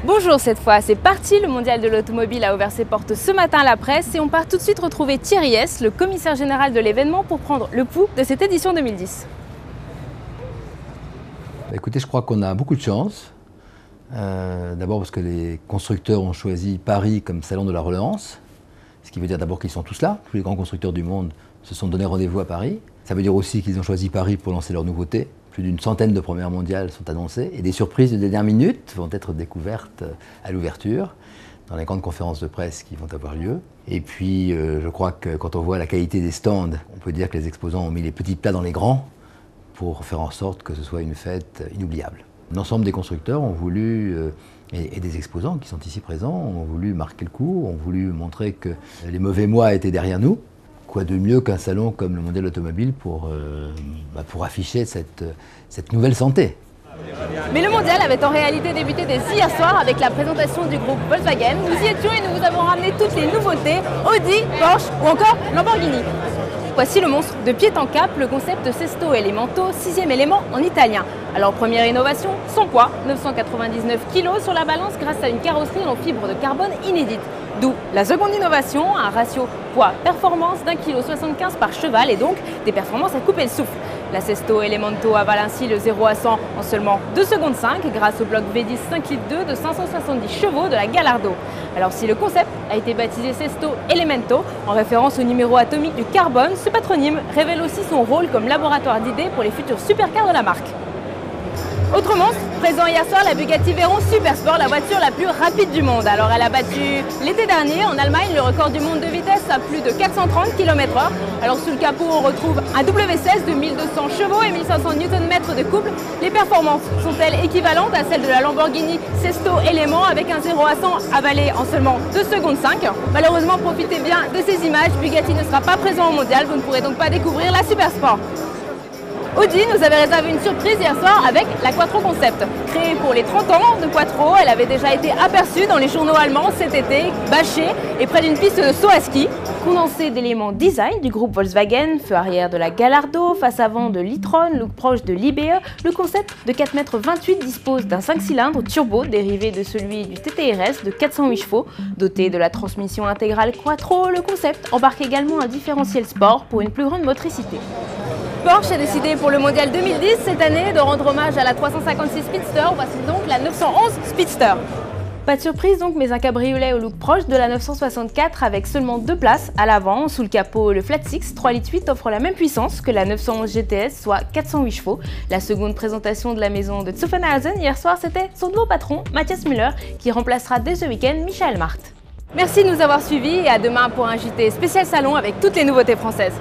Bonjour, cette fois c'est parti, le mondial de l'automobile a ouvert ses portes ce matin à la presse et on part tout de suite retrouver Thierry Hess, le commissaire général de l'événement, pour prendre le pouls de cette édition 2010. Écoutez, je crois qu'on a beaucoup de chance. D'abord parce que les constructeurs ont choisi Paris comme salon de la relance, ce qui veut dire d'abord qu'ils sont tous là. Tous les grands constructeurs du monde se sont donné rendez-vous à Paris. Ça veut dire aussi qu'ils ont choisi Paris pour lancer leurs nouveautés. Plus d'une centaine de premières mondiales sont annoncées et des surprises de dernière minute vont être découvertes à l'ouverture, dans les grandes conférences de presse qui vont avoir lieu. Et puis, je crois que quand on voit la qualité des stands, on peut dire que les exposants ont mis les petits plats dans les grands pour faire en sorte que ce soit une fête inoubliable. L'ensemble des constructeurs ont voulu, et des exposants qui sont ici présents, ont voulu marquer le coup, ont voulu montrer que les mauvais mois étaient derrière nous. Quoi de mieux qu'un salon comme le Mondial Automobile pour afficher cette nouvelle santé. Mais le mondial avait en réalité débuté dès hier soir avec la présentation du groupe Volkswagen. Nous y étions et nous vous avons ramené toutes les nouveautés, Audi, Porsche ou encore Lamborghini. Voici le monstre de pied en cap, le concept Sesto Elemento, 6e élément en italien. Alors première innovation, son poids, 999 kg sur la balance grâce à une carrosserie en fibre de carbone inédite. D'où la seconde innovation, un ratio poids-performance d'1,75 kg par cheval et donc des performances à couper le souffle. La Sesto Elemento avale ainsi le 0 à 100 en seulement 2 secondes 5 grâce au bloc V10 5,2 litres de 570 chevaux de la Gallardo. Alors si le concept a été baptisé Sesto Elemento en référence au numéro atomique du carbone, ce patronyme révèle aussi son rôle comme laboratoire d'idées pour les futurs supercars de la marque. Autre monstre, présent hier soir, la Bugatti Veyron Supersport, la voiture la plus rapide du monde. Alors elle a battu l'été dernier en Allemagne le record du monde de vitesse à plus de 430 km/h. Alors sous le capot on retrouve un W16 de 1200 chevaux et 1500 Nm de couple. Les performances sont-elles équivalentes à celles de la Lamborghini Sesto Element avec un 0 à 100 avalé en seulement 2 secondes 5. Malheureusement profitez bien de ces images, Bugatti ne sera pas présent au mondial, vous ne pourrez donc pas découvrir la Supersport. Audi nous avait réservé une surprise hier soir avec la Quattro Concept. Créée pour les 30 ans de Quattro, elle avait déjà été aperçue dans les journaux allemands cet été, bâchée et près d'une piste de saut à ski. Condensé d'éléments design du groupe Volkswagen, feu arrière de la Gallardo, face avant de l'e-tron, look proche de l'Iber, le concept de 4,28 m dispose d'un 5 cylindres turbo dérivé de celui du TTRS de 408 chevaux. Doté de la transmission intégrale Quattro, le concept embarque également un différentiel sport pour une plus grande motricité. Porsche a décidé pour le mondial 2010 cette année de rendre hommage à la 356 Speedster, voici donc la 911 Speedster. Pas de surprise donc, mais un cabriolet au look proche de la 964 avec seulement 2 places à l'avant. Sous le capot, le Flat Six 3,8 litres offre la même puissance que la 911 GTS, soit 408 chevaux. La seconde présentation de la maison de Zuffenhausen hier soir, c'était son nouveau patron, Matthias Müller, qui remplacera dès ce week-end Michael Marth. Merci de nous avoir suivis et à demain pour un JT spécial salon avec toutes les nouveautés françaises.